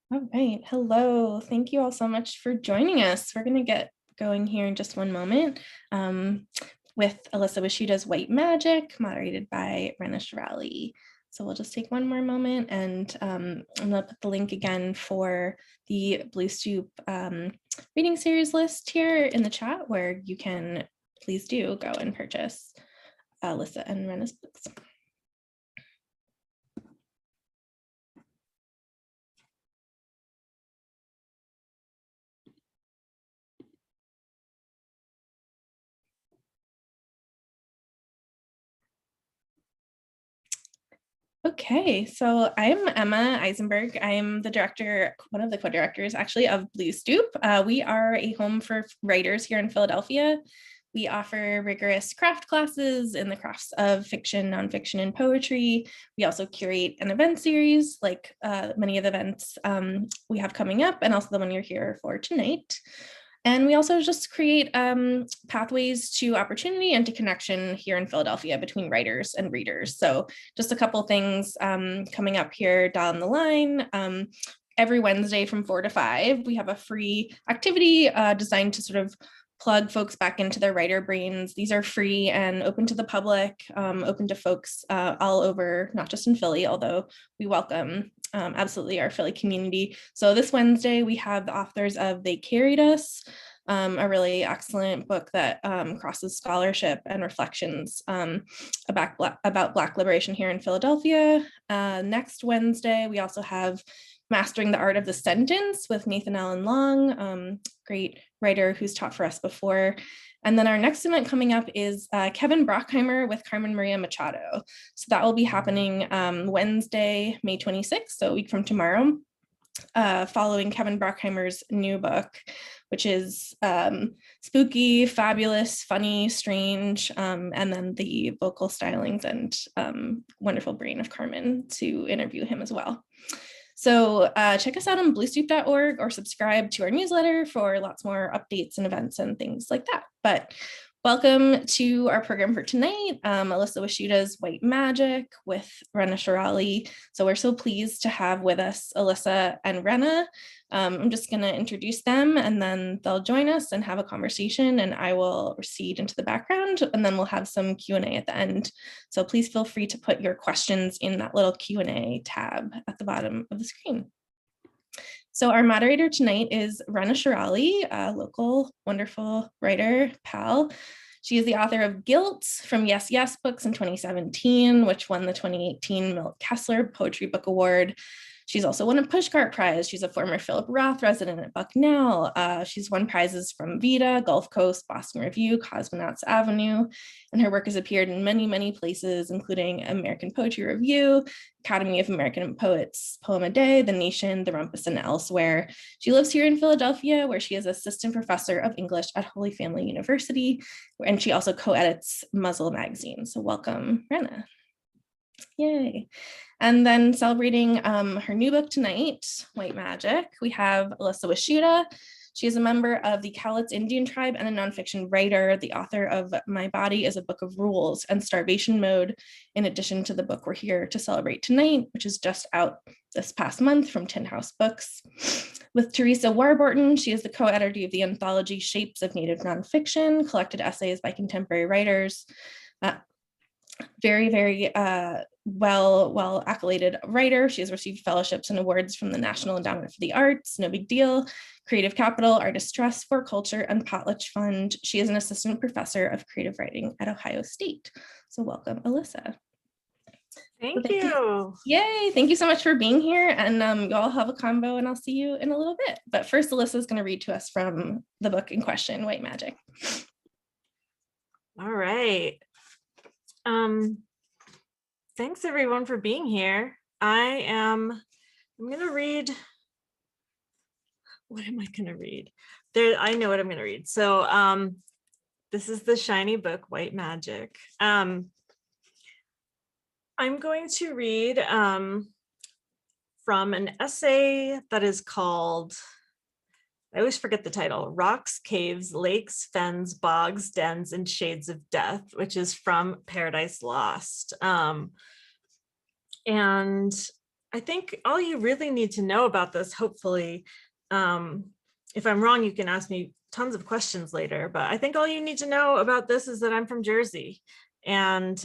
All right. Hello. Thank you all so much for joining us. We're going to get going here in just one moment with Elissa Washuta's White Magic, moderated by Raena Shirali. So we'll just take one more moment, and I'm going to put the link again for the Blue Stoop reading series list here in the chat, where you can please do go and purchase Elissa and Raena's books. Okay, so I'm Emma Eisenberg. I'm the director, one of the co-directors actually, of Blue Stoop. We are a home for writers here in Philadelphia. We offer rigorous craft classes in the crafts of fiction, nonfiction, and poetry. We also curate an event series, like many of the events we have coming up, and also the one you're here for tonight. And we also just create pathways to opportunity and to connection here in Philadelphia between writers and readers. So just a couple things coming up here down the line. Every Wednesday from 4 to 5, we have a free activity designed to sort of plug folks back into their writer brains. These are free and open to the public, open to folks all over, not just in Philly, although we welcome absolutely our Philly community. So this Wednesday, we have the authors of They Carried Us, a really excellent book that crosses scholarship and reflections about Black liberation here in Philadelphia. Next Wednesday, we also have Mastering the Art of the Sentence with Nathan Allen Long, great writer who's taught for us before. And then our next event coming up is Kevin Brockheimer with Carmen Maria Machado. So that will be happening Wednesday, May 26th, so a week from tomorrow, following Kevin Brockheimer's new book, which is spooky, fabulous, funny, strange, and then the vocal stylings and wonderful brain of Carmen to interview him as well. So check us out on bluestoop.org or subscribe to our newsletter for lots more updates and events and things like that. But welcome to our program for tonight, Elissa Washuta's White Magic with Raena Shirali. So we're so pleased to have with us Elissa and Raena. I'm just going to introduce them, and then they'll join us and have a conversation, and I will recede into the background, and then we'll have some Q&A at the end. So please feel free to put your questions in that little Q&A tab at the bottom of the screen. So our moderator tonight is Raena Shirali, a local wonderful writer, pal. She is the author of Guilt from Yes Yes Books in 2017, which won the 2018 Milt Kessler Poetry Book Award. She's also won a Pushcart Prize. She's a former Philip Roth resident at Bucknell. She's won prizes from Vita, Gulf Coast, Boston Review, Cosmonauts Avenue, and her work has appeared in many, many places, including American Poetry Review, Academy of American Poets Poem a Day, The Nation, The Rumpus, and elsewhere. She lives here in Philadelphia, where she is assistant professor of English at Holy Family University, and she also co-edits Muzzle magazine. So welcome, Raena. Yay. And then celebrating her new book tonight, White Magic, we have Elissa Washuta. She is a member of the Cowlitz Indian tribe and a nonfiction writer, the author of My Body is a Book of Rules and Starvation Mode, in addition to the book we're here to celebrate tonight, which is just out this past month from Tin House Books. With Teresa Warburton, she is the co-editor of the anthology Shapes of Native Nonfiction, collected essays by contemporary writers. Very, very well accoladed writer. She has received fellowships and awards from the National Endowment for the Arts, No Big Deal, Creative Capital, Artist Trust for Culture, and Potlatch Fund. She is an assistant professor of creative writing at Ohio State. So welcome, Elissa. Thank you. Yay, thank you so much for being here, and you all have a combo, and I'll see you in a little bit. But first, Elissa is going to read to us from the book in question, White Magic. All right. Thanks everyone for being here. I'm going to read. What am I going to read? I know what I'm going to read. So this is the shiny book, White Magic. I'm going to read from an essay that is called, I always forget the title, Rocks, Caves, Lakes, Fens, Bogs, Dens, and Shades of Death, which is from Paradise Lost. And I think all you really need to know about this, hopefully, if I'm wrong, you can ask me tons of questions later, but I think all you need to know about this is that I'm from Jersey. And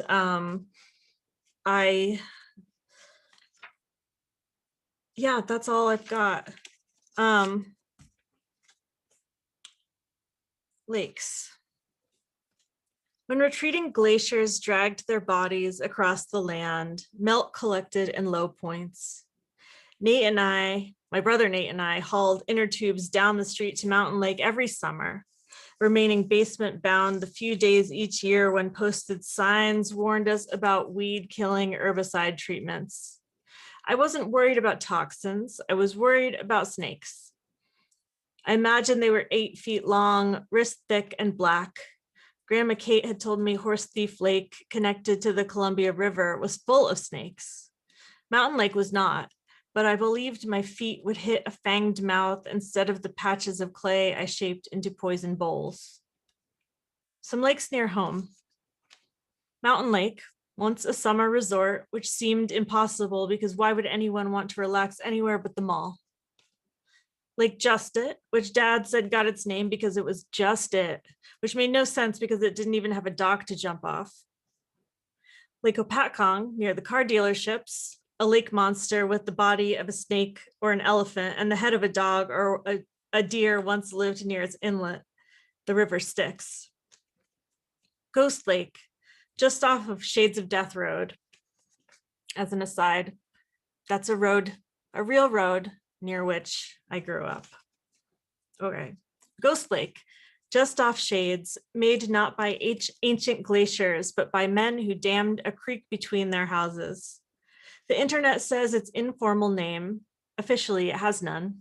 yeah, that's all I've got. Lakes. When retreating glaciers dragged their bodies across the land, melt collected in low points. My brother Nate and I hauled inner tubes down the street to Mountain Lake every summer, remaining basement bound the few days each year when posted signs warned us about weed killing herbicide treatments. I wasn't worried about toxins. I was worried about snakes. I imagined they were 8 feet long, wrist thick and black. Grandma Kate had told me Horse Thief Lake, connected to the Columbia River, was full of snakes. Mountain Lake was not, but I believed my feet would hit a fanged mouth instead of the patches of clay I shaped into poison bowls. Some lakes near home. Mountain Lake, once a summer resort, which seemed impossible because why would anyone want to relax anywhere but the mall? Lake Just It, which Dad said got its name because it was just it, which made no sense because it didn't even have a dock to jump off. Lake Opatcong, near the car dealerships, a lake monster with the body of a snake or an elephant and the head of a dog or a deer once lived near its inlet, the river Styx. Ghost Lake, just off of Shades of Death Road. As an aside, that's a road, a real road near which I grew up. Okay, Ghost Lake, just off Shades, made not by ancient glaciers, but by men who dammed a creek between their houses. The internet says its informal name, officially it has none,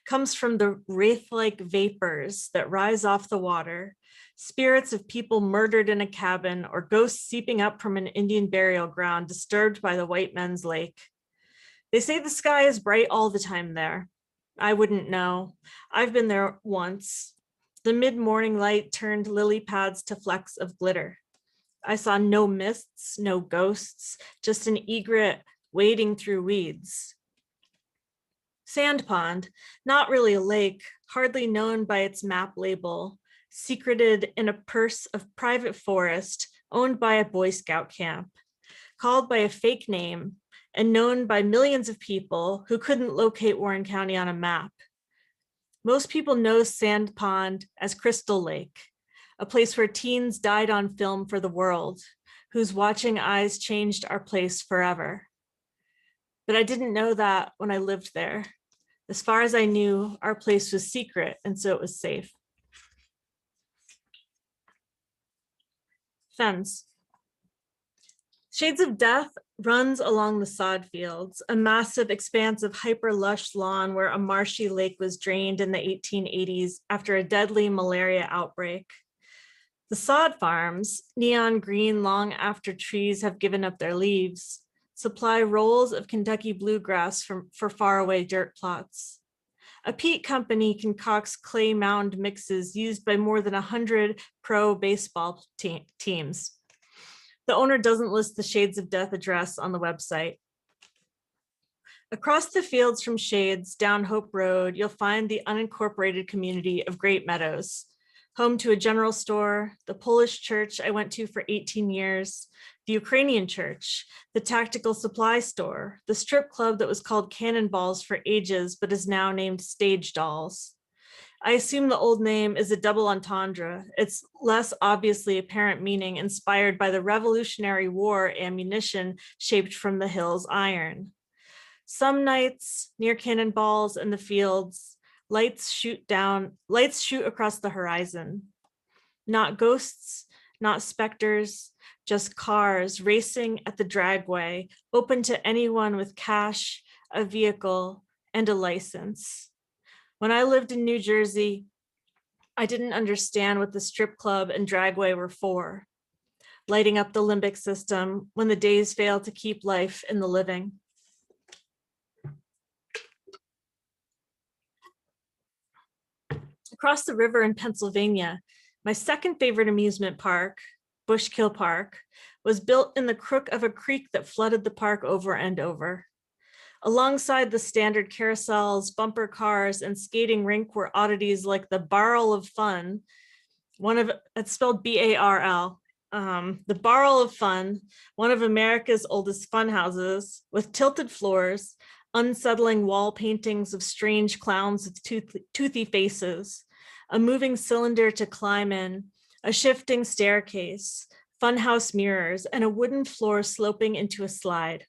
comes from the wraith-like vapors that rise off the water, spirits of people murdered in a cabin or ghosts seeping up from an Indian burial ground disturbed by the white men's lake. They say the sky is bright all the time there. I wouldn't know. I've been there once. The mid-morning light turned lily pads to flecks of glitter. I saw no mists, no ghosts, just an egret wading through weeds. Sand Pond, not really a lake, hardly known by its map label, secreted in a purse of private forest owned by a Boy Scout camp, called by a fake name, and known by millions of people who couldn't locate Warren County on a map. Most people know Sand Pond as Crystal Lake, a place where teens died on film for the world, whose watching eyes changed our place forever. But I didn't know that when I lived there. As far as I knew, our place was secret, and so it was safe. Fens. Shades of Death runs along the sod fields, a massive expanse of hyper-lush lawn where a marshy lake was drained in the 1880s after a deadly malaria outbreak. The sod farms, neon green long after trees have given up their leaves, supply rolls of Kentucky bluegrass for faraway dirt plots. A peat company concocts clay mound mixes used by more than 100 pro baseball teams. The owner doesn't list the Shades of Death address on the website. Across the fields from Shades down Hope Road, you'll find the unincorporated community of Great Meadows, home to a general store, the Polish church I went to for 18 years, the Ukrainian church, the tactical supply store, the strip club that was called Cannonballs for ages, but is now named Stage Dolls. I assume the old name is a double entendre. It's less obviously apparent meaning inspired by the Revolutionary War ammunition shaped from the hill's iron. Some nights near Cannonballs in the fields, lights shoot across the horizon. Not ghosts, not specters, just cars racing at the dragway, open to anyone with cash, a vehicle, and a license. When I lived in New Jersey, I didn't understand what the strip club and dragway were for, lighting up the limbic system when the days fail to keep life in the living. Across the river in Pennsylvania, my second favorite amusement park, Bushkill Park, was built in the crook of a creek that flooded the park over and over. Alongside the standard carousels, bumper cars, and skating rink were oddities like the Barrel of Fun, it's spelled B-A-R-L, the Barrel of Fun, one of America's oldest fun houses, with tilted floors, unsettling wall paintings of strange clowns with toothy faces, a moving cylinder to climb in, a shifting staircase, funhouse mirrors, and a wooden floor sloping into a slide.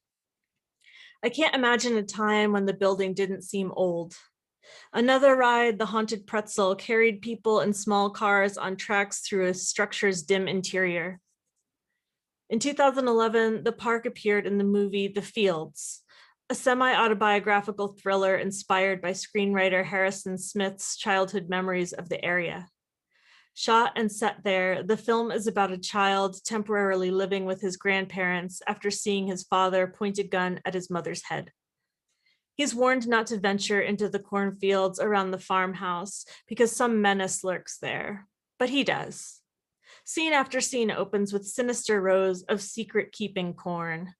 I can't imagine a time when the building didn't seem old. Another ride, the Haunted Pretzel, carried people in small cars on tracks through a structure's dim interior. In 2011, the park appeared in the movie The Fields, a semi-autobiographical thriller inspired by screenwriter Harrison Smith's childhood memories of the area. Shot and set there, the film is about a child temporarily living with his grandparents after seeing his father point a gun at his mother's head. He's warned not to venture into the cornfields around the farmhouse because some menace lurks there, but he does. Scene after scene opens with sinister rows of secret-keeping corn.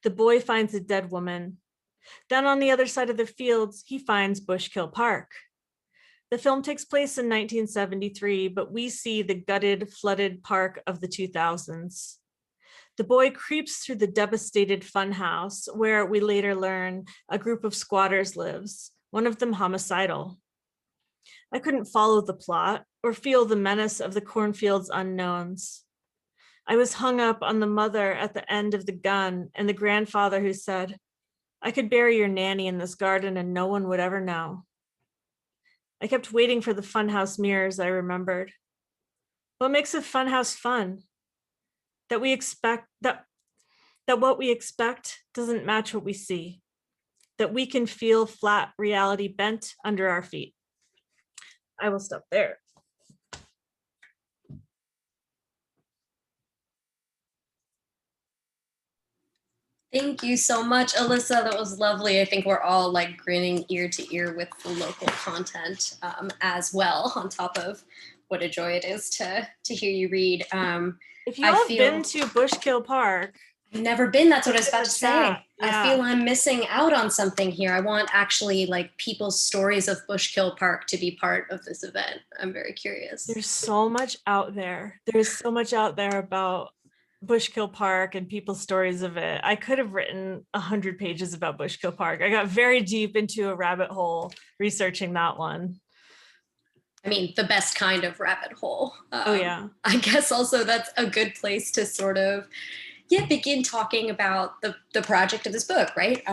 The boy finds a dead woman. Then on the other side of the fields, he finds Bushkill Park. The film takes place in 1973, but we see the gutted, flooded park of the 2000s. The boy creeps through the devastated funhouse, where we later learn a group of squatters lives, one of them homicidal. I couldn't follow the plot or feel the menace of the cornfield's unknowns. I was hung up on the mother at the end of the gun and the grandfather who said, "I could bury your nanny in this garden and no one would ever know." I kept waiting for the funhouse mirrors, I remembered. What makes a funhouse fun? That what we expect doesn't match what we see. That we can feel flat reality bent under our feet. I will stop there. Thank you so much, Elissa. That was lovely. I think we're all like grinning ear to ear with the local content as well, on top of what a joy it is to hear you read. If you have been to Bushkill Park, I've never been. That's what I was about to say. Yeah. I feel I'm missing out on something here. I want actually like people's stories of Bushkill Park to be part of this event. I'm very curious. There's so much out there. There's so much out there about Bushkill Park and people's stories of it. I could have written 100 pages about Bushkill Park. I got very deep into a rabbit hole researching that one. I mean, the best kind of rabbit hole. Oh yeah. I guess also that's a good place to sort of begin talking about the project of this book, right?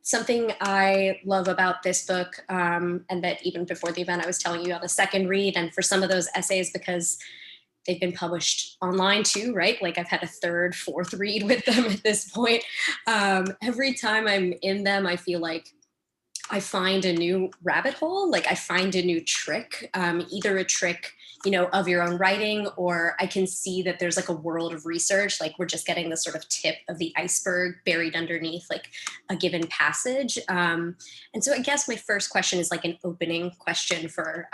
Something I love about this book, and that even before the event, I was telling you on a second read, and for some of those essays, because they've been published online too, right? Like I've had a third, fourth read with them at this point. Every time I'm in them, I feel like I find a new rabbit hole, like I find a new trick, either a trick, you know, of your own writing, or I can see that there's like a world of research, like we're just getting the sort of tip of the iceberg buried underneath like a given passage. And so I guess my first question is like an opening question for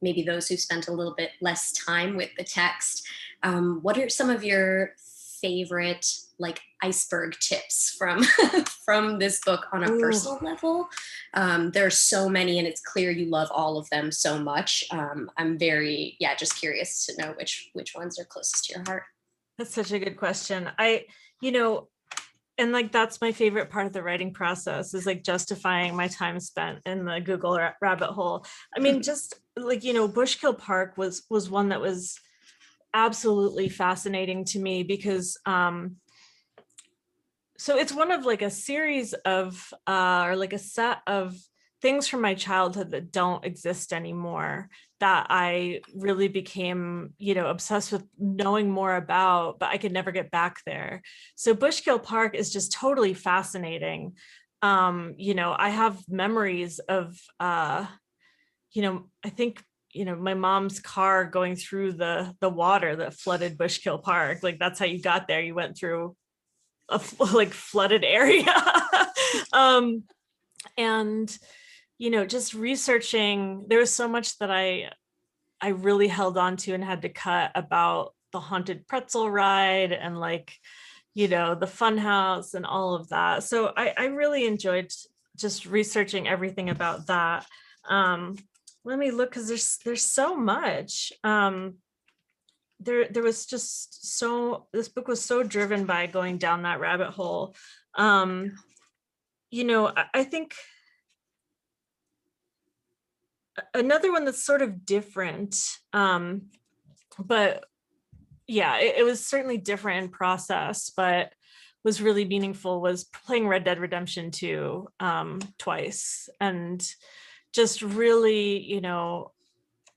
maybe those who spent a little bit less time with the text. What are some of your favorite like iceberg tips from from this book on a personal level? There are so many, and it's clear you love all of them so much. I'm very, just curious to know which ones are closest to your heart. That's such a good question. And like that's my favorite part of the writing process is like justifying my time spent in the Google rabbit hole. I mean, just like, you know, Bushkill Park was one that was absolutely fascinating to me because so it's one of like a series of or like a set of things from my childhood that don't exist anymore that I really became, you know, obsessed with knowing more about, but I could never get back there. So Bushkill Park is just totally fascinating. You know, I have memories of, you know, I think, you know, my mom's car going through the water that flooded Bushkill Park. Like that's how you got there. You went through a like flooded area. And you know, just researching, there was so much that I really held on to and had to cut about the Haunted Pretzel ride and like, you know, the fun house and all of that. So I really enjoyed just researching everything about that. Let me look, because there's so much. There was just so, this book was so driven by going down that rabbit hole. You know, I think another one that's sort of different, but yeah, it was certainly different in process, but was really meaningful, was playing Red Dead Redemption 2 twice, and just really, you know,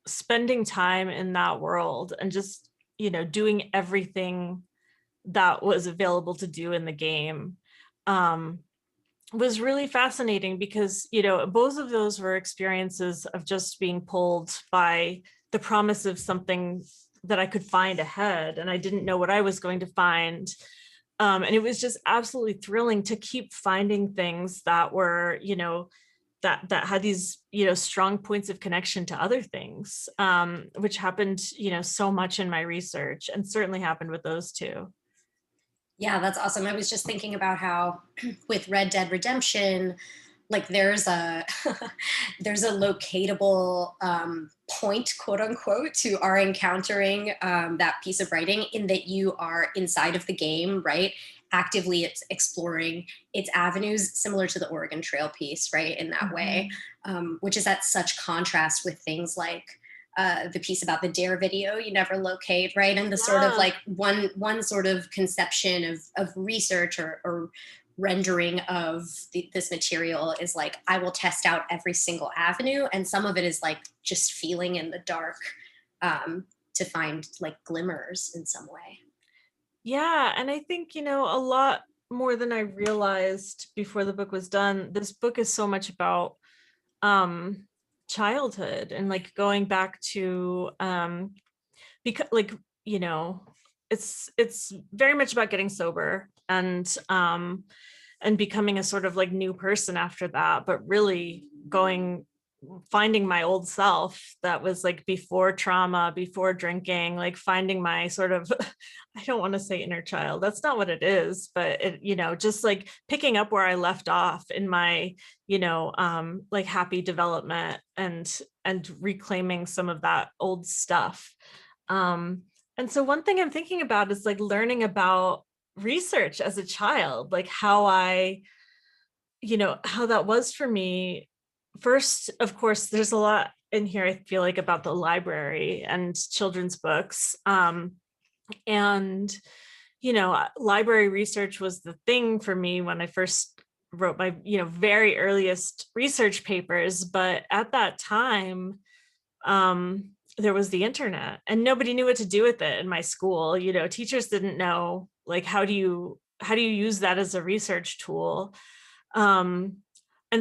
spending time in that world and just, you know, doing everything that was available to do in the game was really fascinating, because, you know, both of those were experiences of just being pulled by the promise of something that I could find ahead, and I didn't know what I was going to find. And it was just absolutely thrilling to keep finding things that were, you know, that had these, you know, strong points of connection to other things, which happened, you know, so much in my research, and certainly happened with those two. Yeah, that's awesome. I was just thinking about how with Red Dead Redemption, like there's a there's a locatable point, quote unquote, to our encountering that piece of writing, in that you are inside of the game, right? Actively it's exploring its avenues, similar to the Oregon Trail piece, right? In that way, which is at such contrast with things like the piece about the Dare video you never locate, right? And the sort of Yeah. like one sort of conception of research or rendering of this material is like, I will test out every single avenue, and some of it is like just feeling in the dark to find like glimmers in some way. Yeah, and I think, you know, a lot more than I realized before the book was done, this book is so much about um childhood, and like going back to because, like, you know, it's very much about getting sober and becoming a sort of like new person after that, but really finding my old self that was like before trauma, before drinking, like finding my sort of I don't want to say inner child, that's not what it is, but it, you know, just like picking up where I left off in my, you know, like happy development, and reclaiming some of that old stuff. And so one thing I'm thinking about is like learning about research as a child, like how I, you know, how that was for me. First, of course, there's a lot in here, I feel like, about the library and children's books. And, you know, library research was the thing for me when I first wrote my, you know, very earliest research papers. But at that time, there was the internet, and nobody knew what to do with it in my school. You know, teachers didn't know, like, how do you use that as a research tool? And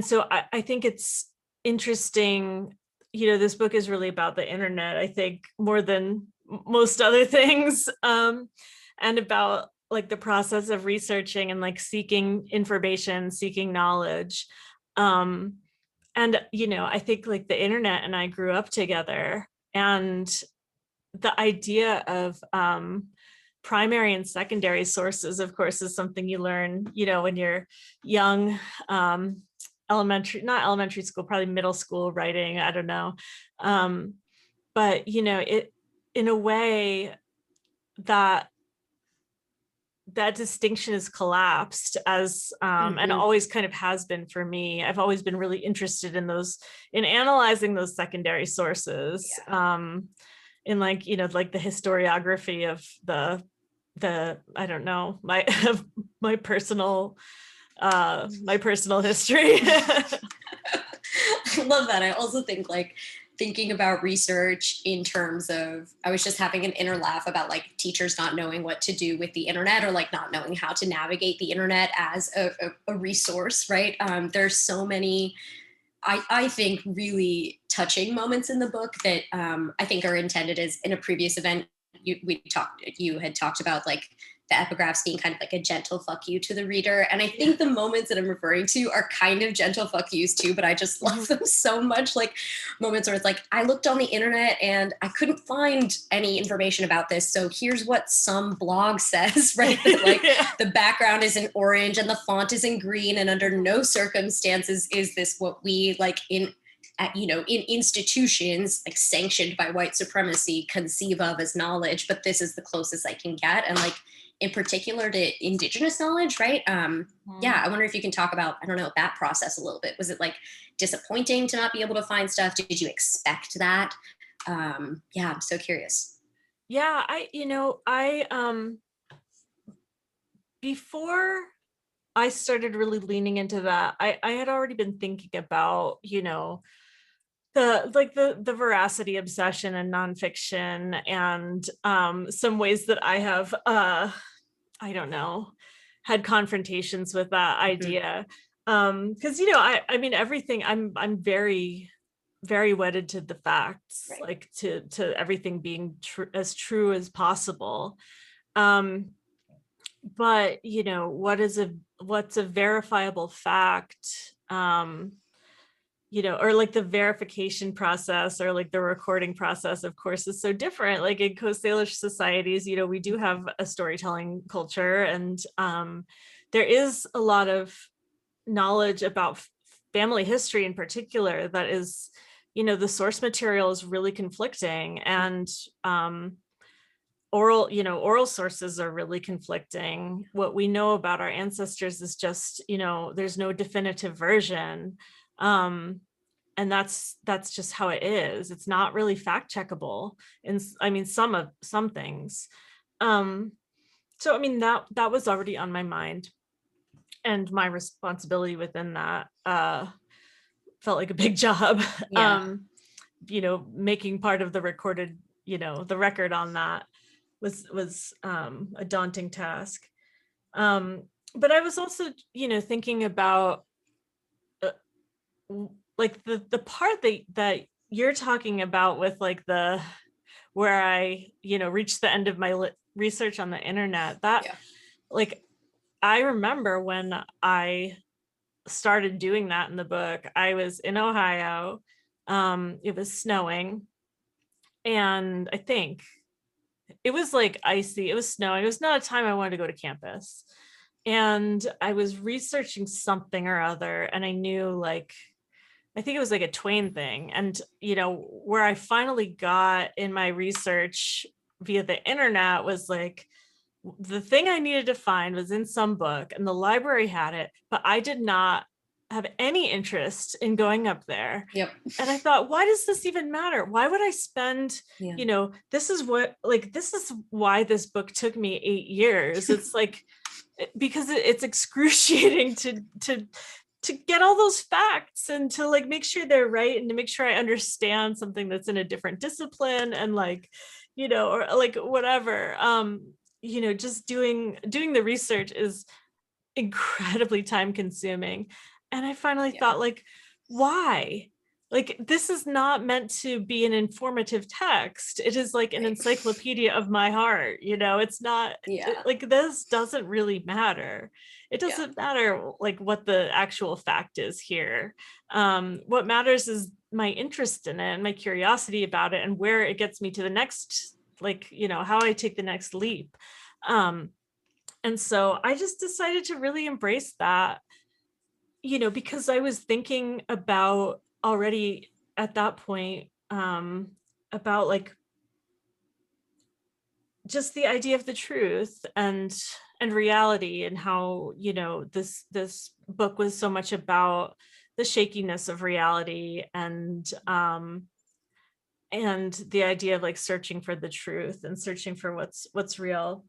so I think it's interesting, you know, this book is really about the internet, I think, more than most other things, and about like the process of researching and like seeking information, seeking knowledge. And, you know, I think like the internet and I grew up together, and the idea of primary and secondary sources, of course, is something you learn, you know, when you're young, not elementary school, probably middle school writing, I don't know. But, you know, it, in a way, that distinction is collapsed, as and Mm-hmm. always kind of has been for me. I've always been really interested in those, in analyzing those secondary sources, in like, you know, like the historiography of the I don't know, my of my personal history. I love that. I also think like thinking about research in terms of, I was just having an inner laugh about like teachers not knowing what to do with the internet, or like not knowing how to navigate the internet as a resource, right? There's so many, I think, really touching moments in the book that I think are intended, as in a previous event you had talked about like the epigraphs being kind of like a gentle fuck you to the reader. And I think the moments that I'm referring to are kind of gentle fuck yous too, but I just love them so much. Like moments where it's like, I looked on the internet and I couldn't find any information about this. So here's what some blog says, right? That, like the background is in orange and the font is in green, and under no circumstances is this what we like in institutions like sanctioned by white supremacy conceive of as knowledge, but this is the closest I can get. And like in particular to indigenous knowledge, right? Yeah, I wonder if you can talk about, I don't know, that process a little bit. Was it like disappointing to not be able to find stuff? Did you expect that? Yeah, I'm so curious. Yeah, before I started really leaning into that, I had already been thinking about, the veracity obsession and nonfiction, and some ways that I have I don't know, had confrontations with that idea. Because I mean everything, I'm very, very wedded to the facts, Right. like to everything being as true as possible. But what's a verifiable fact? Or like the verification process, or like the recording process, of course, is so different. Like in Coast Salish societies, we do have a storytelling culture, and there is a lot of knowledge about family history in particular that is, the source material is really conflicting, and oral sources are really conflicting. What we know about our ancestors is just, there's no definitive version. And that's just how it is. It's not really fact checkable. And I mean, some things. So I mean, that was already on my mind, and my responsibility within that felt like a big job. Yeah. Making part of the recorded, the record on that was a daunting task. But I was also, thinking about like the part that you're talking about with like where I, reached the end of my research on the internet, that like, I remember when I started doing that in the book, I was in Ohio. It was snowing, and I think it was like icy. It was snowing. It was not a time I wanted to go to campus. And I was researching something or other, and I knew, like, I think it was like a Twain thing. And, where I finally got in my research via the internet was like, the thing I needed to find was in some book, and the library had it, but I did not have any interest in going up there. Yep. And I thought, why does this even matter? Why would I spend, this is why this book took me 8 years. It's like, because it's excruciating to get all those facts, and to like make sure they're right, and to make sure I understand something that's in a different discipline, and like, or like whatever. Just doing the research is incredibly time consuming. And I finally thought, like, why? Like, this is not meant to be an informative text. It is like an encyclopedia of my heart. It's not like, this doesn't really matter. It doesn't matter like what the actual fact is here. What matters is my interest in it, and my curiosity about it, and where it gets me to the next, like, how I take the next leap. And so I just decided to really embrace that, because I was thinking about already at that point, about like just the idea of the truth and reality, and how, this book was so much about the shakiness of reality, and the idea of like searching for the truth, and searching for what's real.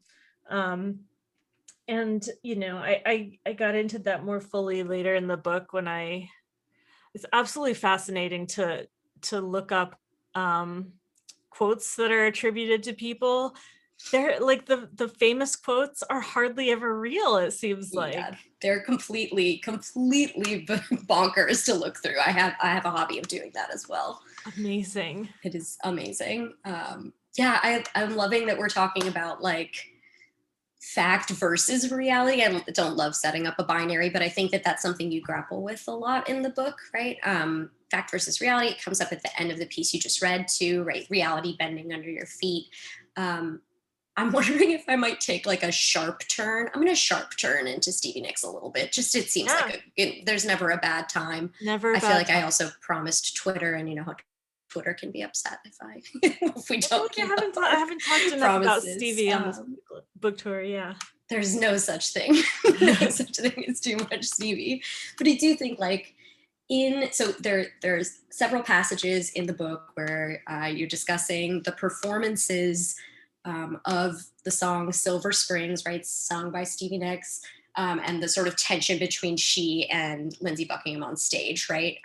And I got into that more fully later in the book, when it's absolutely fascinating to look up quotes that are attributed to people. They're like, the famous quotes are hardly ever real, it seems like. They're completely bonkers to look through. I have a hobby of doing that as well. Amazing. It is amazing. I'm loving that we're talking about like fact versus reality. I don't love setting up a binary, but I think that that's something you grapple with a lot in the book, right? Fact versus reality. It comes up at the end of the piece you just read too, right? Reality bending under your feet. I'm wondering if I might take like a sharp turn. I'm going to sharp turn into Stevie Nicks a little bit. Just it seems like there's never a bad time. Never a I feel bad like time. I also promised Twitter, and you know how Twitter can be upset if we I don't feel keep like up I our haven't talked enough about promises. Stevie on this book tour. Yeah. There's no such thing. No such thing as too much Stevie. But I do think like there's several passages in the book where you're discussing the performances of the song Silver Springs, right, sung by Stevie Nicks, and the sort of tension between she and Lindsey Buckingham on stage, right?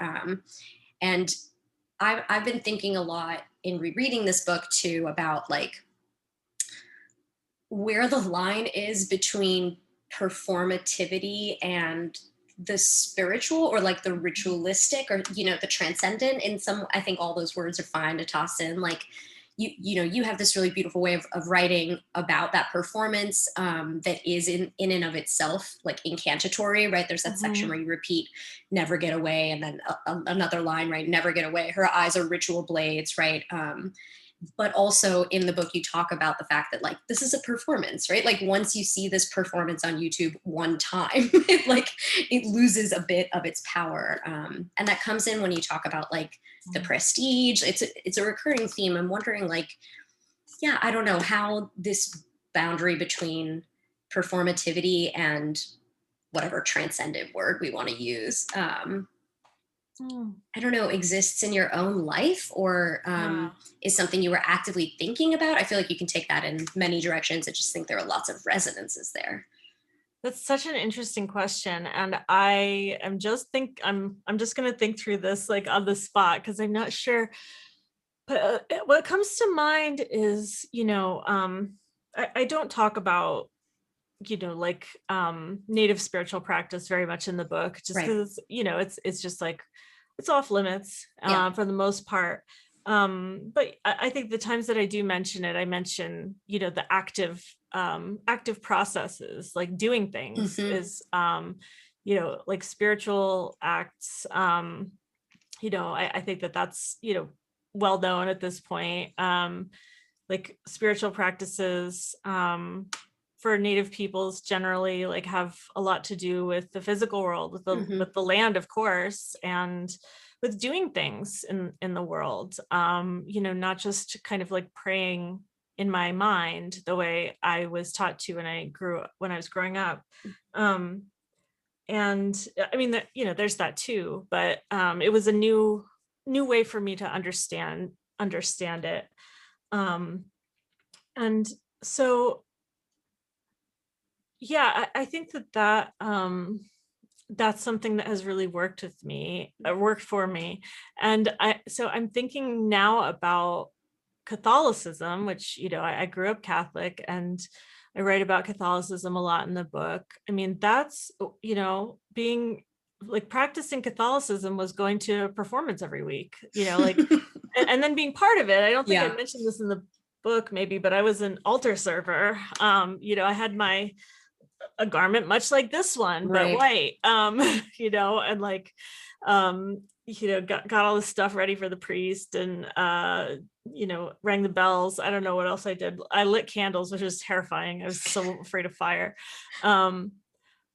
And I've been thinking a lot in rereading this book too about like where the line is between performativity and the spiritual, or like the ritualistic, or you know, the transcendent. In some, I think all those words are fine to toss in. Like you have this really beautiful way of writing about that performance that is in and of itself like incantatory, right? There's that section where you repeat never get away, and then another line, right, never get away, her eyes are ritual blades, right? But also in the book you talk about the fact that like this is a performance, right? Like once you see this performance on YouTube one time, it loses a bit of its power, and that comes in when you talk about like the prestige. It's a recurring theme. I'm wondering like, yeah, I don't know how this boundary between performativity and whatever transcendent word we want to use, I don't know, exists in your own life, or is something you were actively thinking about? I feel like you can take that in many directions. I just think there are lots of resonances there. That's such an interesting question, and I'm just going to think through this like on the spot because I'm not sure. But what comes to mind is, you know, I don't talk about, you know, like native spiritual practice very much in the book, just because, you know, it's just like it's off limits for the most part. But I think the times that I do mention it, I mention, you know, the active processes, like doing things is, you know, like spiritual acts. You know, I think that's, you know, well known at this point. Like spiritual practices for Native peoples generally like have a lot to do with the physical world, with the land, of course, and with doing things in the world. You know, not just kind of like praying in my mind the way I was taught to when I was growing up. And I mean, you know, there's that too, but it was a new way for me to understand it. And so, yeah, I think that that's something that has really worked for me. And I'm thinking now about Catholicism, which, you know, I grew up Catholic and I write about Catholicism a lot in the book. I mean, that's, you know, being like practicing Catholicism was going to a performance every week, you know, like, and then being part of it. I don't think I mentioned this in the book maybe, but I was an altar server. You know, I had a garment much like this one, but white, you know, and like, you know, got all this stuff ready for the priest, and you know, rang the bells. I don't know what else I did. I lit candles, which was terrifying. I was so afraid of fire.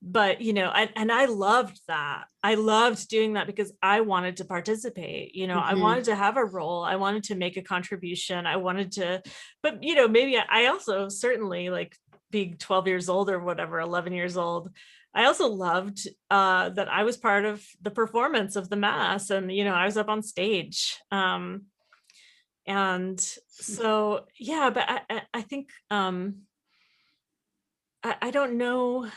But, you know, I loved that. I loved doing that because I wanted to participate, you know, I wanted to have a role. I wanted to make a contribution. I wanted to, but, you know, maybe I also certainly, like being 12 years old or whatever, 11 years old, I also loved that I was part of the performance of the mass, and, you know, I was up on stage. And so, yeah, but I think I don't know.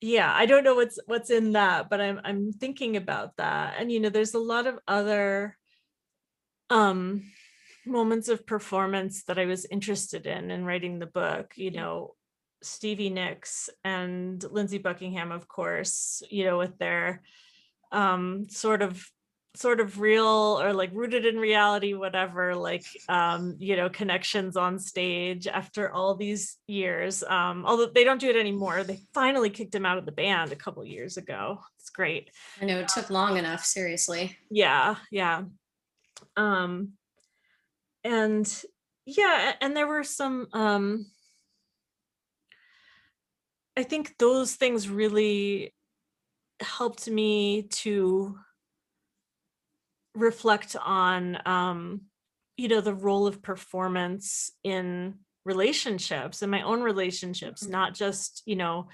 Yeah, I don't know what's in that, but I'm thinking about that. And, you know, there's a lot of other moments of performance that I was interested in writing the book, you know, Stevie Nicks and Lindsey Buckingham, of course, you know, with their sort of sort of real or like rooted in reality, whatever, like, you know, connections on stage after all these years. Although they don't do it anymore. They finally kicked him out of the band a couple years ago. It's great. I know it took long enough, seriously. Yeah, yeah. And yeah, and there were some, I think those things really helped me to reflect on, you know, the role of performance in relationships, in my own relationships, not just, you know,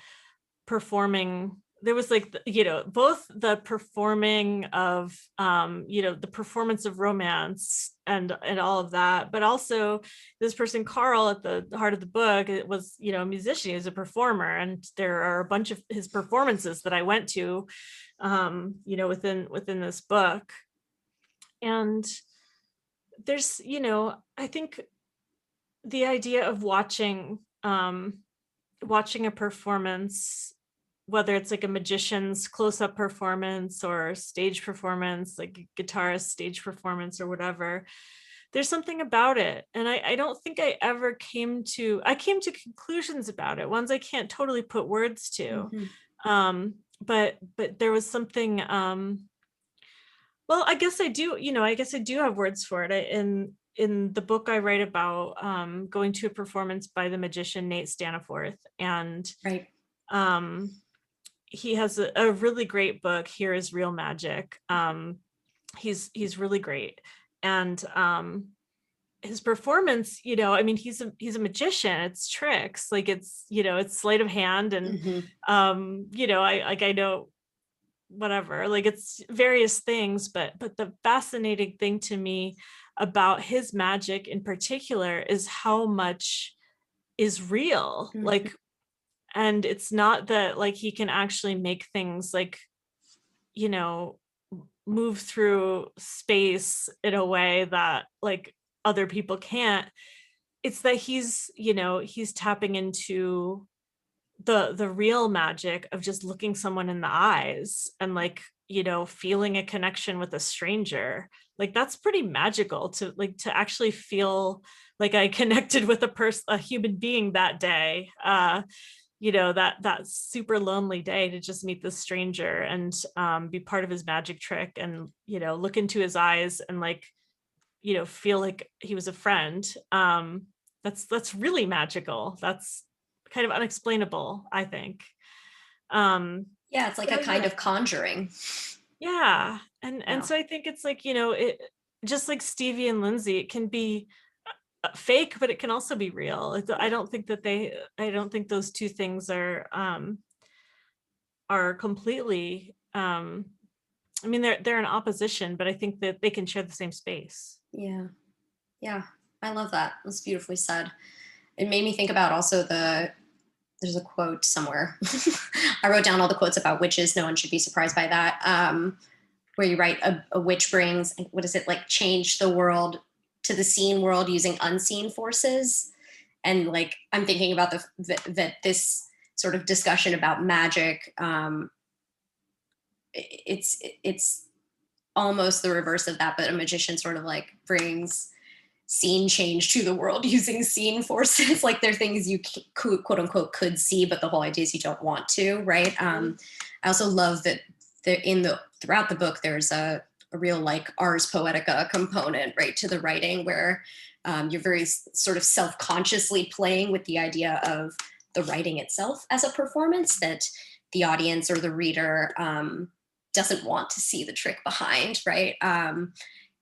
performing. There was like, you know, both the performing of, you know, the performance of romance and all of that, but also this person, Carl, at the heart of the book, it was, you know, a musician, he was a performer, and there are a bunch of his performances that I went to, you know, within this book. And there's, you know, I think the idea of watching a performance, whether it's like a magician's close-up performance or stage performance, like a guitarist stage performance or whatever, there's something about it. And I don't think I ever came to conclusions about it, ones I can't totally put words to. But there was something, well, I guess I do, you know, I guess I do have words for it. In the book, I write about going to a performance by the magician Nate Staniforth, and Right. He has a really great book, Here is Real Magic. He's really great, and his performance, you know, I mean, he's a magician. It's tricks, like, it's, you know, it's sleight of hand, and you know, I know, whatever, like, it's various things, but the fascinating thing to me about his magic in particular is how much is real. Like, and it's not that, like, he can actually make things, like, you know, move through space in a way that, like, other people can't. It's that he's, you know, he's tapping into the real magic of just looking someone in the eyes and, like, you know, feeling a connection with a stranger. Like, that's pretty magical, to actually feel like I connected with a human being that day. You know, that super lonely day, to just meet this stranger and be part of his magic trick, and, you know, look into his eyes and, like, you know, feel like he was a friend. That's really magical. That's kind of unexplainable, I think. Yeah, it's like a kind of conjuring. Yeah. And Wow. so I think it's like, you know, it just like Stevie and Lindsay, it can be fake, but it can also be real. I don't think those two things are completely, I mean, they're in opposition, but I think that they can share the same space. Yeah. Yeah. I love that. That's beautifully said. It made me think about also there's a quote somewhere. I wrote down all the quotes about witches. No one should be surprised by that. Where you write a witch brings, what is it, like, change the world to the seen world using unseen forces. And, like, I'm thinking about that this sort of discussion about magic, it's almost the reverse of that, but a magician sort of, like, brings scene change to the world using scene forces. Like, there are things you could, quote unquote, could see, but the whole idea is you don't want to, right? I also love that throughout the book, there's a real, like, ars poetica component, right, to the writing, where you're very sort of self-consciously playing with the idea of the writing itself as a performance that the audience or the reader doesn't want to see the trick behind, right? And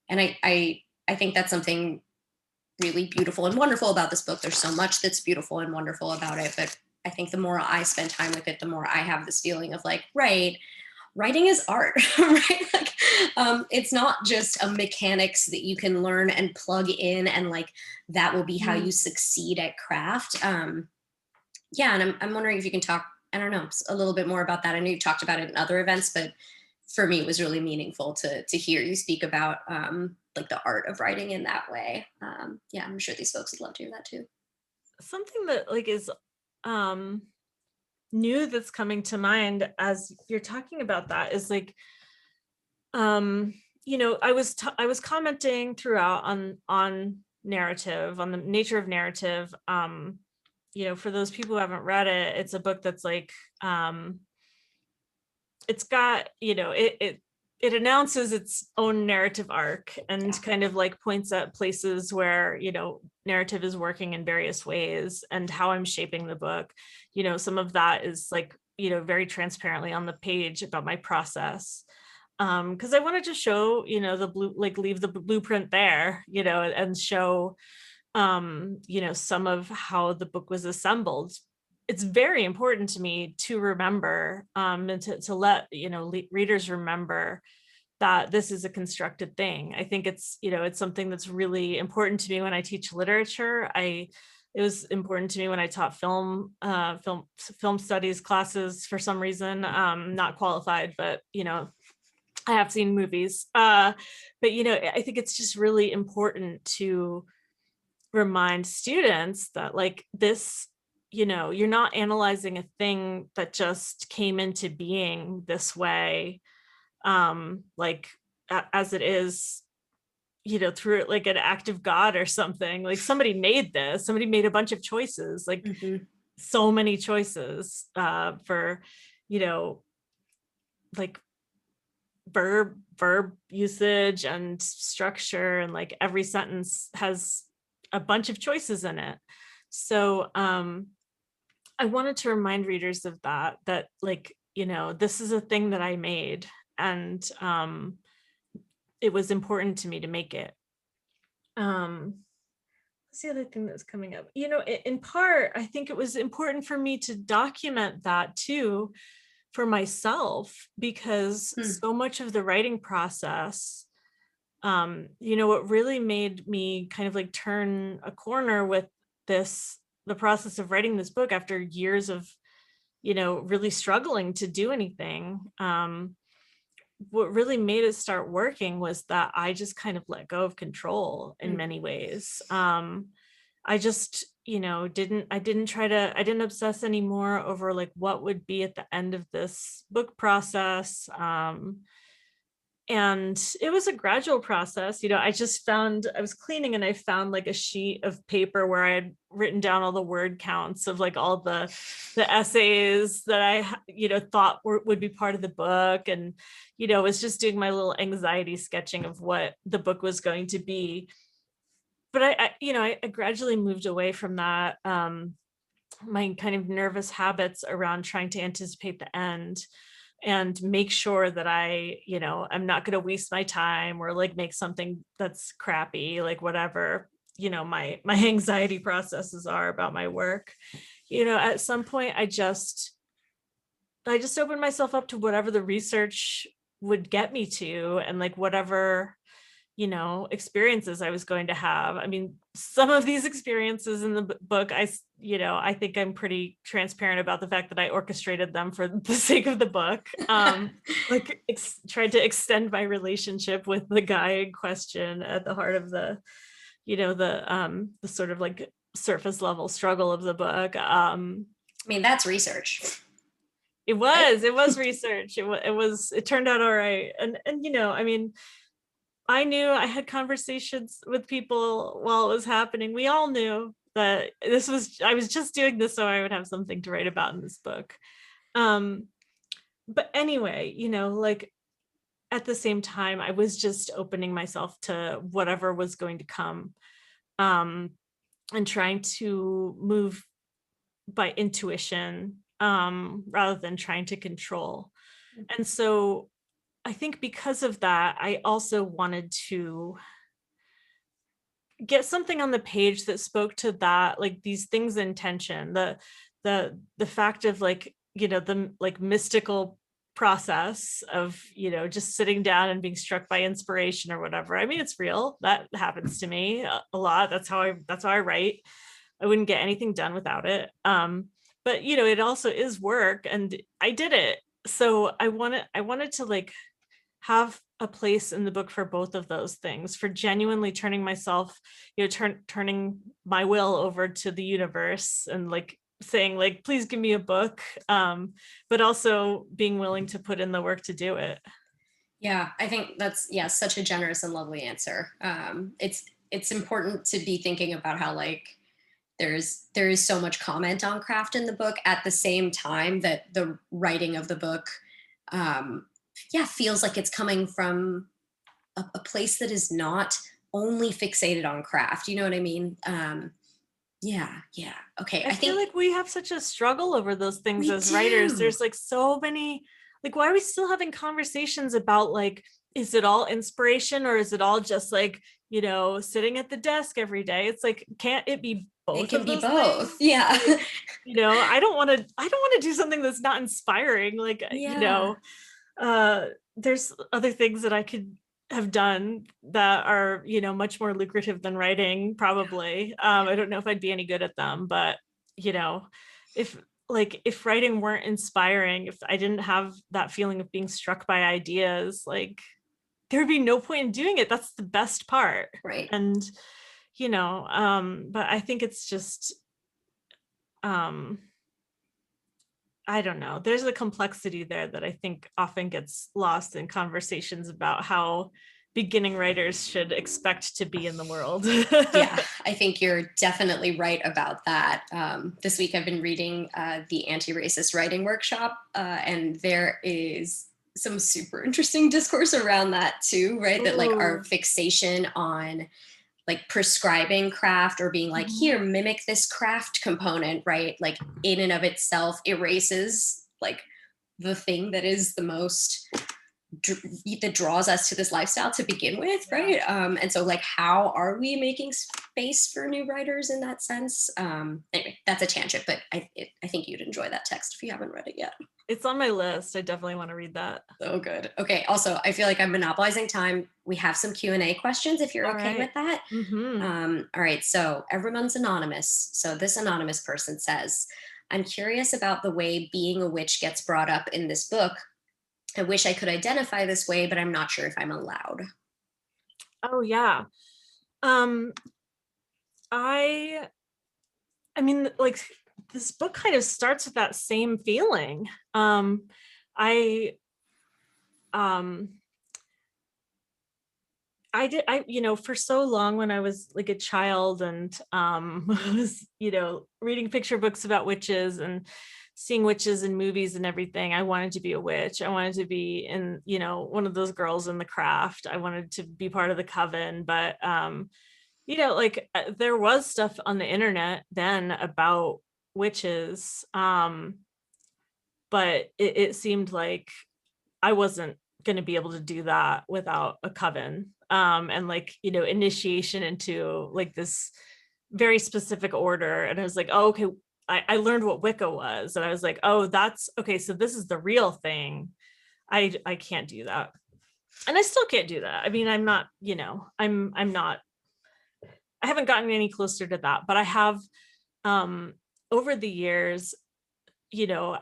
I think that's something really beautiful and wonderful about this book. There's so much that's beautiful and wonderful about it, but I think the more I spend time with it, the more I have this feeling of, like, right, writing is art, right? Like, it's not just a mechanics that you can learn and plug in, and, like, that will be how you succeed at craft. Yeah, and I'm wondering if you can talk, I don't know, a little bit more about that. I know you talked about it in other events, but for me, it was really meaningful to hear you speak about like, the art of writing in that way. Yeah, I'm sure these folks would love to hear that too. Something that, like, is new that's coming to mind as you're talking about that is, like, I was commenting throughout on narrative, on the nature of narrative. For those people who haven't read it, it's a book that's like, it's got, it announces its own narrative arc and kind of like points at places where, narrative is working in various ways and how I'm shaping the book. Some of that is like, very transparently on the page about my process. Because I wanted to show, leave the blueprint there, and show, some of how the book was assembled. It's very important to me to remember, and to let, readers remember that this is a constructed thing. I think it's, it's something that's really important to me when I teach literature. It was important to me when I taught film studies classes for some reason, not qualified, but, I have seen movies. But, I think it's just really important to remind students that like this, you're not analyzing a thing that just came into being this way, as it is, through like an act of God or something. Like somebody made a bunch of choices, like so many choices for, like verb usage and structure, and like every sentence has a bunch of choices in it. So I wanted to remind readers of that like, this is a thing that I made, and it was important to me to make it. What's the other thing that's coming up? In part, I think it was important for me to document that too, for myself, because so much of the writing process, what really made me kind of like turn a corner with the process of writing this book after years of, really struggling to do anything. What really made it start working was that I just kind of let go of control in many ways. I just, I didn't obsess anymore over like what would be at the end of this book process. And it was a gradual process. I was cleaning and I found like a sheet of paper where I had written down all the word counts of like all the essays that I, thought would be part of the book. And, was just doing my little anxiety sketching of what the book was going to be. But I gradually moved away from that, my kind of nervous habits around trying to anticipate the end and make sure that I'm not going to waste my time or like make something that's crappy, like whatever, my anxiety processes are about my work. At some point I just opened myself up to whatever the research would get me to, and like whatever, experiences I was going to have. I mean, some of these experiences in the book, I think I'm pretty transparent about the fact that I orchestrated them for the sake of the book. Tried to extend my relationship with the guy in question at the heart of the, the sort of like surface level struggle of the book. I mean, that's research. It was research. It turned out all right. And I mean, I knew I had conversations with people while it was happening. We all knew that I was just doing this so I would have something to write about in this book. But anyway, like at the same time, I was just opening myself to whatever was going to come, and trying to move by intuition, rather than trying to control. And so I think because of that, I also wanted to get something on the page that spoke to that, like these things in tension, the fact of like, the like mystical process of, just sitting down and being struck by inspiration or whatever. I mean, it's real. That happens to me a lot. That's how I write. I wouldn't get anything done without it. But it also is work, and I did it. So I wanted to like have a place in the book for both of those things, for genuinely turning myself, turning my will over to the universe and like saying like, please give me a book, but also being willing to put in the work to do it. Yeah, I think that's, yeah, such a generous and lovely answer. It's important to be thinking about how like there is so much comment on craft in the book at the same time that the writing of the book, um, yeah, feels like it's coming from a place that is not only fixated on craft. You know what I mean? Yeah, yeah. Okay, I I feel think like we have such a struggle over those things we as writers. do. There's like so many, like, why are we still having conversations about like, is it all inspiration or is it all just like, sitting at the desk every day? It's like, can't it be It both can of be those both. things? Yeah. Like, I don't want to do something that's not inspiring. Like, Yeah. uh, there's other things that I could have done that are, much more lucrative than writing, probably. I don't know if I'd be any good at them, but you know, if if writing weren't inspiring, if I didn't have that feeling of being struck by ideas, like there would be no point in doing it. That's the best part. Right. And, but I think it's just, um, I don't know. There's a complexity there that I think often gets lost in conversations about how beginning writers should expect to be in the world. Yeah, I think you're definitely right about that. This week I've been reading the Anti-Racist Writing Workshop, and there is some super interesting discourse around that too, right? That like our Ooh. fixation on like prescribing craft or being like, Mhm. here, mimic this craft component, right? Like in and of itself erases like the thing that is the most that draws us to this lifestyle to begin with, Yeah. right? And so like how are we making space for new writers in that sense? Anyway, that's a tangent, but I think you'd enjoy that text if you haven't read it yet. It's on my list. I definitely want to read that. So good. Okay, also I feel like I'm monopolizing time. We have some Q&A questions if you're All okay right. with that. Mm-hmm. All right, so everyone's anonymous. So this anonymous person says, I'm curious about the way being a witch gets brought up in this book. I wish I could identify this way, but I'm not sure if I'm allowed. Oh yeah. Um, I I mean, like this book kind of starts with that same feeling. I um I for so long when I was like a child and was, reading picture books about witches and seeing witches in movies and everything, I wanted to be a witch. I wanted to be in, one of those girls in the craft. I wanted to be part of the coven, but there was stuff on the internet then about witches, but it seemed like I wasn't going to be able to do that without a coven, and like initiation into like this very specific order. And I was like, oh, okay, I learned what Wicca was, and I was like, oh, that's okay, so this is the real thing. I can't do that, and I still can't do that. I mean, I'm not, I'm not, I haven't gotten any closer to that, but I have, um over the years,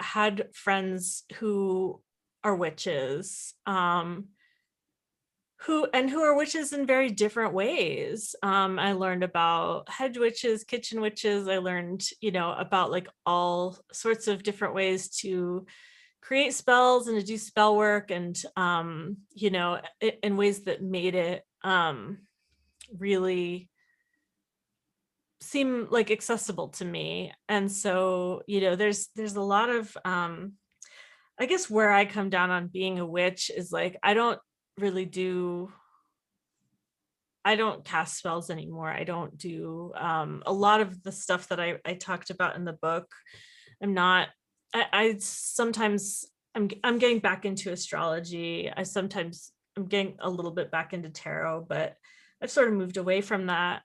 had friends who are witches, who are witches in very different ways. I learned about hedge witches, kitchen witches. I learned, about like all sorts of different ways to create spells and to do spell work, and in ways that made it really seem like accessible to me. And so, there's a lot of I guess where I come down on being a witch is like I don't cast spells anymore. I don't do a lot of the stuff that I talked about in the book. I'm not, I sometimes I'm getting back into astrology. I'm getting a little bit back into tarot, but I've sort of moved away from that,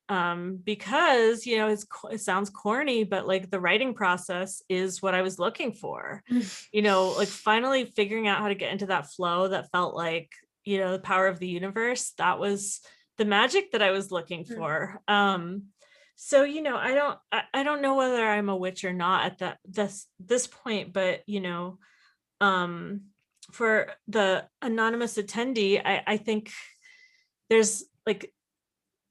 because, it sounds corny, but like the writing process is what I was looking for, like finally figuring out how to get into that flow that felt like, the power of the universe. That was the magic that I was looking for. So, I don't know whether I'm a witch or not at this point, but, um, for the anonymous attendee, I think there's like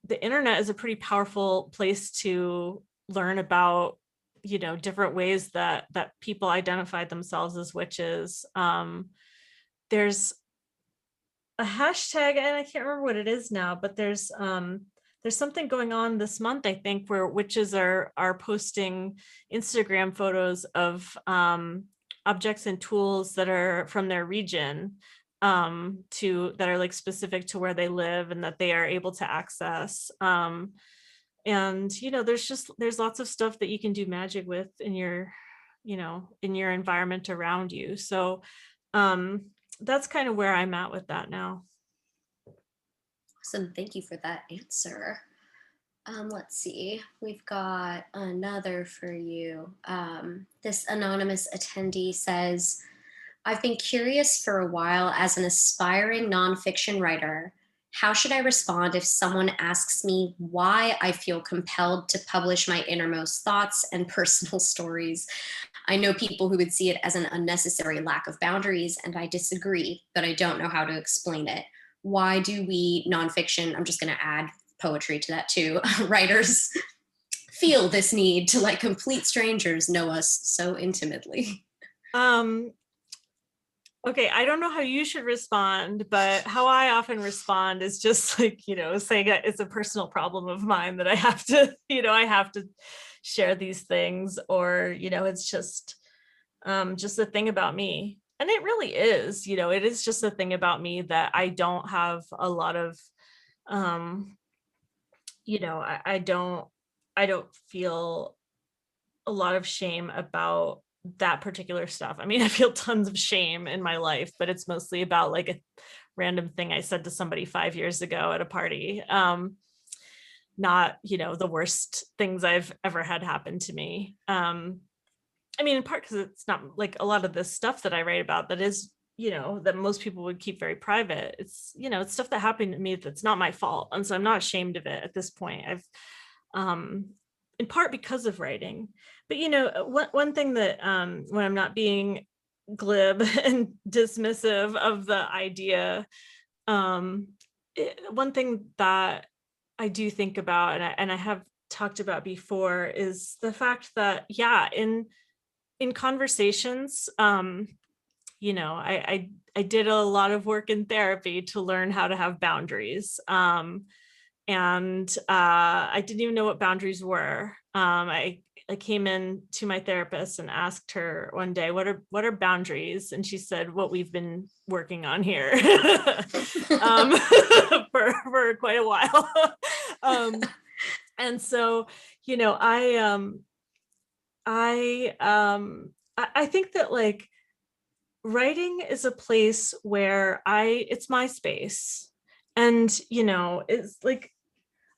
the internet is a pretty powerful place to learn about, different ways that people identify themselves as witches. There's a hashtag, and I can't remember what it is now, but there's something going on this month, I think, where witches are posting Instagram photos of objects and tools that are from their region, that are like specific to where they live and that they are able to access. And there's lots of stuff that you can do magic with in your environment around you. So that's kind of where I'm at with that now. Awesome. Thank you for that answer. Let's see. We've got another for you. This anonymous attendee says, I've been curious for a while as an aspiring nonfiction writer. How should I respond if someone asks me why I feel compelled to publish my innermost thoughts and personal stories? I know people who would see it as an unnecessary lack of boundaries, and I disagree, but I don't know how to explain it. Why do we nonfiction, I'm just going to add poetry to that too, writers feel this need to like complete strangers know us so intimately? Okay, I don't know how you should respond, but how I often respond is just like, saying that it's a personal problem of mine that I have to, I have to share these things, or, it's just a thing about me. And it really is, it is just a thing about me that I don't have a lot of, I don't feel a lot of shame about that particular stuff. I mean, I feel tons of shame in my life, but it's mostly about like a random thing I said to somebody 5 years ago at a party. Not, the worst things I've ever had happen to me. I mean, in part because it's not like a lot of this stuff that I write about that is, that most people would keep very private. It's, it's stuff that happened to me that's not my fault. And so I'm not ashamed of it at this point. I've, in part because of writing. But, one thing that when I'm not being glib and dismissive of the idea, one thing that I do think about, and I have talked about before, is the fact that, yeah, in conversations, I did a lot of work in therapy to learn how to have boundaries. And I didn't even know what boundaries were. I came in to my therapist and asked her one day, what are boundaries? And she said, what we've been working on here for quite a while. And so, I think that like writing is a place where it's my space. And, it's like,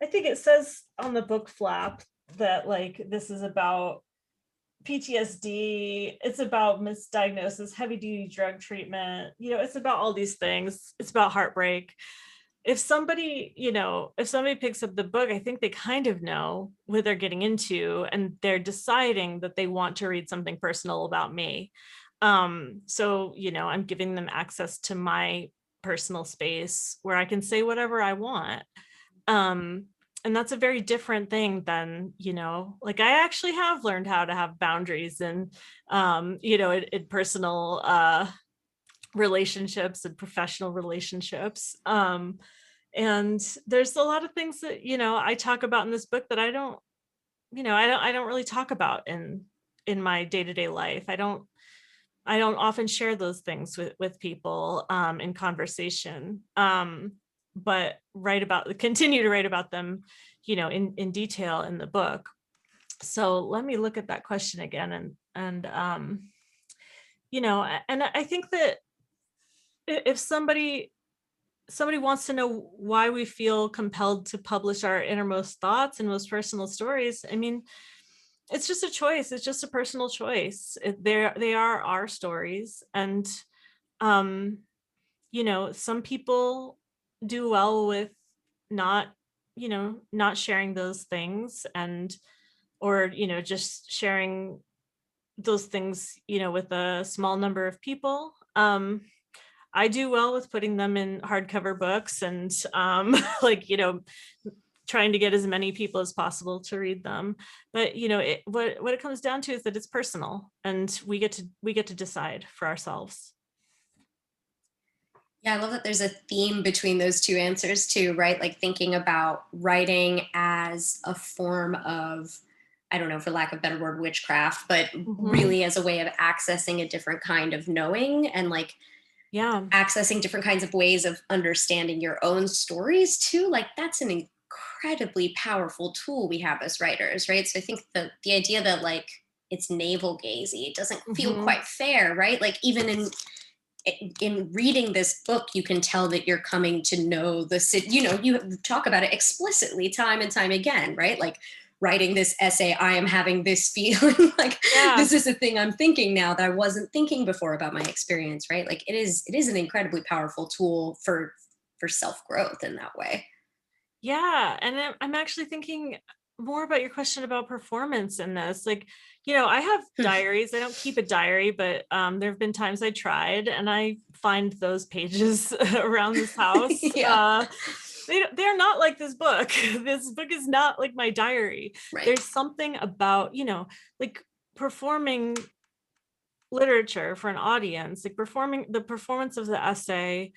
I think it says on the book flap that like this is about PTSD, it's about misdiagnosis, heavy duty drug treatment, it's about all these things. It's about heartbreak. If somebody picks up the book, I think they kind of know what they're getting into, and they're deciding that they want to read something personal about me. So, I'm giving them access to my personal space where I can say whatever I want. And that's a very different thing than, like I actually have learned how to have boundaries and, in personal relationships and professional relationships. And there's a lot of things that, I talk about in this book that I don't really talk about in my day-to-day life. I don't often share those things with people in conversation. But continue to write about them, in detail in the book. So let me look at that question again. And I think that if somebody wants to know why we feel compelled to publish our innermost thoughts and most personal stories, I mean, it's just a choice. It's just a personal choice. They are our stories. And, some people do well with not sharing those things, or just sharing those things, with a small number of people. I do well with putting them in hardcover books and trying to get as many people as possible to read them. But what it comes down to is that it's personal, and we get to decide for ourselves. Yeah, I love that there's a theme between those two answers too, right? Like thinking about writing as a form of, I don't know, for lack of a better word, witchcraft, but Mhm. really as a way of accessing a different kind of knowing and like Yeah. accessing different kinds of ways of understanding your own stories too. Like that's an incredibly powerful tool we have as writers, right? So I think the idea that like it's navel gazing, it doesn't feel Mhm. quite fair, right? Like even in reading this book, you can tell that you're coming to know you know, you talk about it explicitly time and time again, right? Like writing this essay, I am having this feeling like Yeah. this is a thing I'm thinking now that I wasn't thinking before about my experience, right? Like it is an incredibly powerful tool for self-growth in that way. Yeah, and I'm actually thinking more about your question about performance in this. Like, you know, I have diaries. I don't keep a diary, but there have been times I tried, and I find those pages around this house. Yeah, They're not like this book. This book is not like my diary. right. There's something about, you know, like performing literature for an audience, like performing the performance of the essay,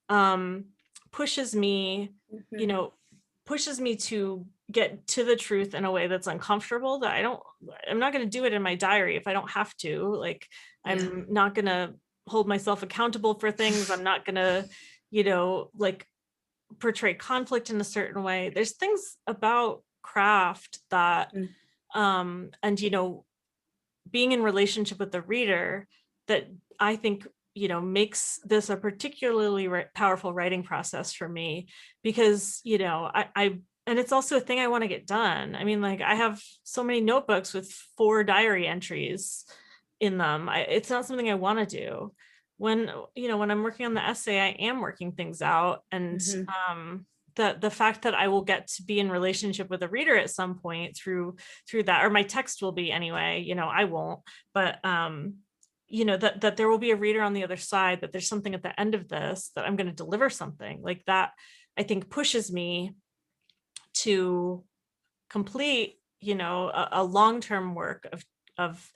um, pushes me, you Mhm. know, pushes me to get to the truth in a way that's uncomfortable, that I'm not going to do it in my diary if I don't have to. Like, Yeah. I'm not going to hold myself accountable for things. I'm not going to, you know, like portray conflict in a certain way. There's things about craft that, Mm. and, you know, being in relationship with the reader, that I think, you know, makes this a particularly powerful writing process for me, because, you know, I and it's also a thing I want to get done. I mean, like, I have so many notebooks with 4 diary entries in them. It's not something I want to do. When, you know, when I'm working on the essay, I am working things out, and Mhm. the fact that I will get to be in relationship with a reader at some point through that, or my text will be anyway, you know, I won't, but you know, that there will be a reader on the other side, that there's something at the end of this, that I'm going to deliver something like that, I think pushes me to complete, you know, a long-term work of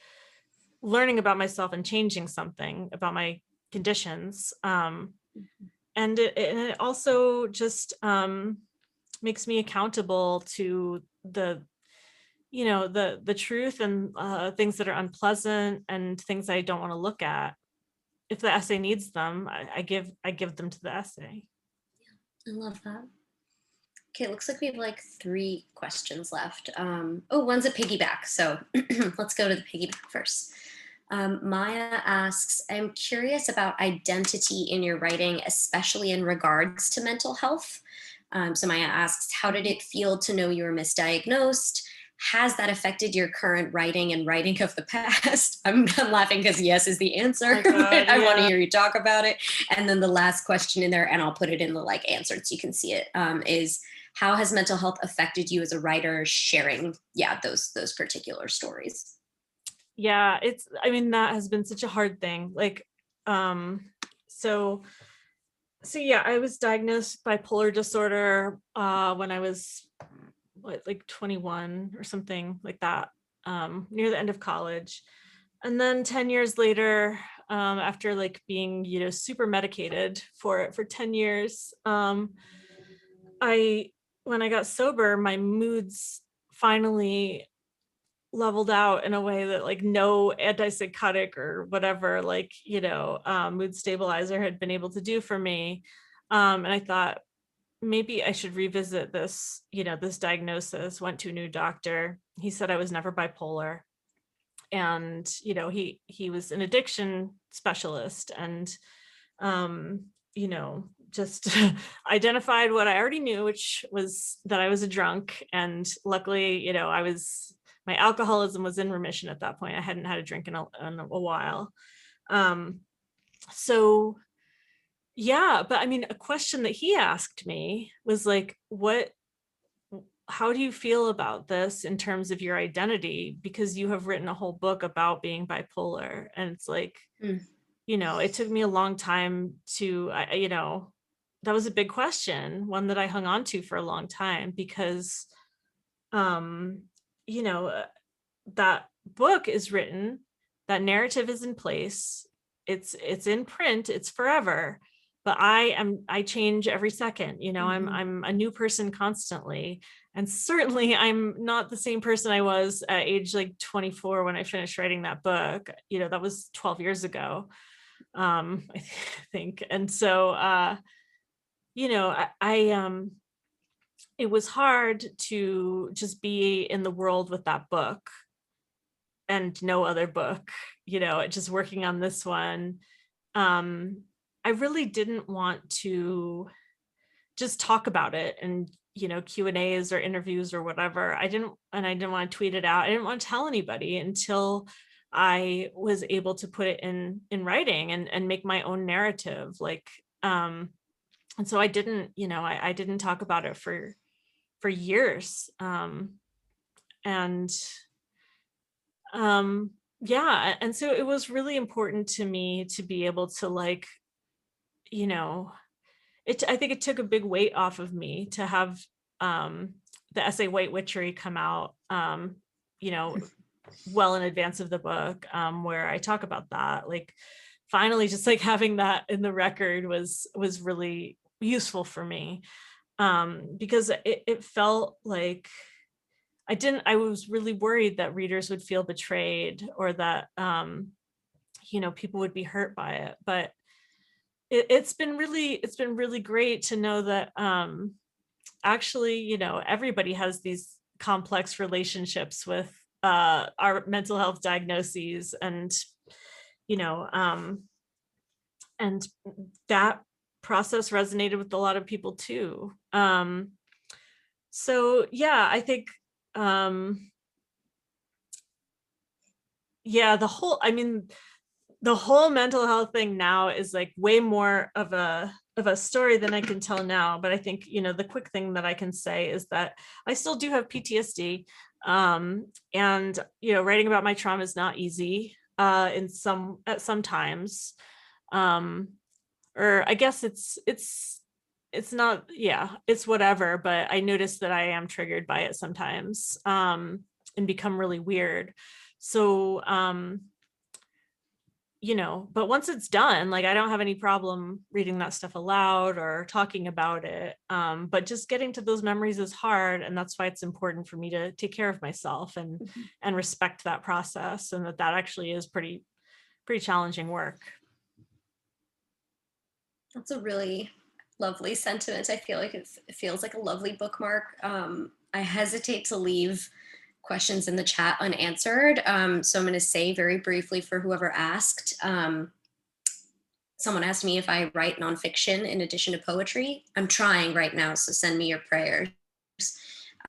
learning about myself and changing something about my conditions. And it also just makes me accountable to the, you know, the truth, and things that are unpleasant and things I don't want to look at. If the essay needs them, I give them to the essay. I love that. Okay, it looks like we have like 3 questions left. Oh, one's a piggyback. So let's go to the piggyback first. Maya asks, I'm curious about identity in your writing, especially in regards to mental health. So Maya asks, how did it feel to know you were misdiagnosed? Has that affected your current writing and writing of the past? I'm laughing because yes is the answer, Oh God, but I want to yeah. hear you talk about it. And then the last question in there, and I'll put it in the like answer so you can see it, is how has mental health affected you as a writer sharing, yeah, those particular stories? Yeah, I mean, that has been such a hard thing. Like, um, so yeah, I was diagnosed bipolar disorder when I was what, like 21 or something like that, near the end of college. And then 10 years later, after like being, you know, super medicated for 10 years, I when I got sober, my moods finally leveled out in a way that like no antipsychotic or whatever, like, you know, mood stabilizer had been able to do for me. And I thought, maybe I should revisit this, you know, this diagnosis. Went to a new doctor. He said I was never bipolar. And, you know, he was an addiction specialist, and you know, just identified what I already knew, which was that I was a drunk. And luckily, you know, my alcoholism was in remission at that point. I hadn't had a drink in a while. Um, so yeah, but I mean, a question that he asked me was like, how do you feel about this in terms of your identity? Because you have written a whole book about being bipolar. And it's like, Mm. you know, it took me a long time to, you know, that was a big question, one that I hung on to for a long time, because, um, you know, that book is written, that narrative is in place, it's in print, it's forever. but I change every second, you know, Mhm. I'm a new person constantly. And certainly I'm not the same person I was at age like 24 when I finished writing that book. You know, that was 12 years ago, I think. And so, you know, it was hard to just be in the world with that book and no other book, you know, just working on this one. I really didn't want to just talk about it and, you know, Q&As or interviews or whatever. I didn't want to tweet it out. I didn't want to tell anybody until I was able to put it in writing and make my own narrative. Like, and so I didn't, you know, I didn't talk about it for years. And yeah, and so it was really important to me to be able to, like, you know, I think it took a big weight off of me to have the essay White Witchery come out, you know, well in advance of the book, where I talk about that. Like, finally, just like having that in the record was really useful for me, because it felt like I was really worried that readers would feel betrayed, or that you know, people would be hurt by it. But it's been really great to know that actually, you know, everybody has these complex relationships with our mental health diagnoses, and, you know, and that process resonated with a lot of people too. So yeah, I think yeah, the whole mental health thing now is like way more of a story than I can tell now. But I think, you know, the quick thing that I can say is that I still do have PTSD. And, you know, writing about my trauma is not easy at some times. Or I guess it's not, yeah, it's whatever, but I notice that I am triggered by it sometimes, and become really weird. So, you know, but once it's done, like, I don't have any problem reading that stuff aloud or talking about it. But just getting to those memories is hard. And that's why it's important for me to take care of myself and respect that process, and that actually is pretty challenging work. That's a really lovely sentiment. I feel like it feels like a lovely bookmark. I hesitate to leave questions in the chat unanswered. So I'm going to say very briefly for whoever asked. Someone asked me if I write nonfiction in addition to poetry. I'm trying right now, so send me your prayers.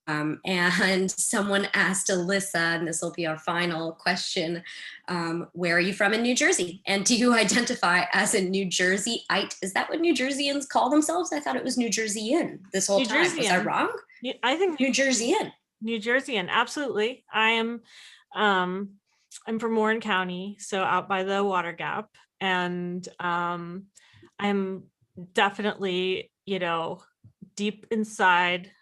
And someone asked Elissa, and this will be our final question, where are you from in New Jersey? And do you identify as a New Jerseyite? Is that what New Jerseyans call themselves? I thought it was New Jerseyan this whole time. Was I wrong? I think New Jerseyan. New Jerseyan, absolutely. I'm from Warren County, so out by the Water Gap. And I'm definitely, you know, deep inside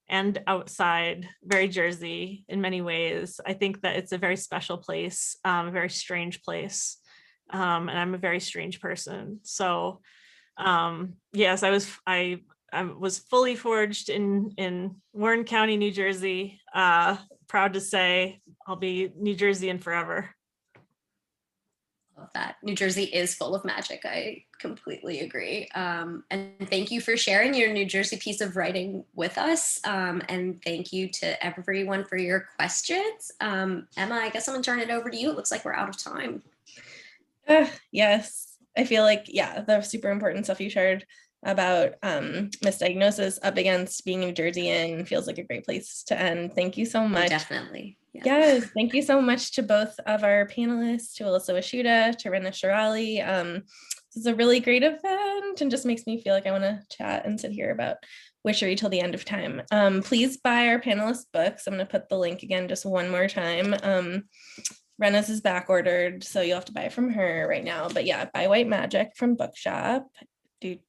and outside, very Jersey in many ways. I think that it's a very special place, a very strange place. And I'm a very strange person. So yes, I was fully forged in Warren County, New Jersey. Proud to say I'll be New Jerseyan forever. Love that. New Jersey is full of magic. I completely agree. And thank you for sharing your New Jersey piece of writing with us. And thank you to everyone for your questions. Emma, I guess I'm gonna turn it over to you. It looks like we're out of time. Yes, I feel like, yeah, the super important stuff you shared about misdiagnosis up against being New Jerseyan feels like a great place to end. Thank you so much. Definitely. Yeah. Yes, thank you so much to both of our panelists, to Elissa Washuta, to Raena Shirali. This is a really great event and just makes me feel like I want to chat and sit here about witchery till the end of time. Please buy our panelists' books. I'm going to put the link again just one more time. Rena's is back ordered, so you'll have to buy it from her right now. But yeah, buy White Magic from Bookshop. And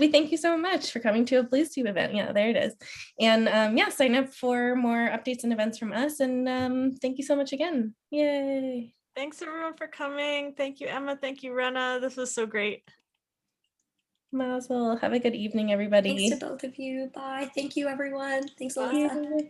we thank you so much for coming to a BluesTube event. Yeah, there it is. And yeah, sign up for more updates and events from us. And thank you so much again. Yay. Thanks everyone for coming. Thank you, Emma. Thank you, Raena. This was so great. Might as well. Have a good evening, Thanks everybody. to both of you. Bye. Thank you, everyone. Thanks, Thank Elissa. you.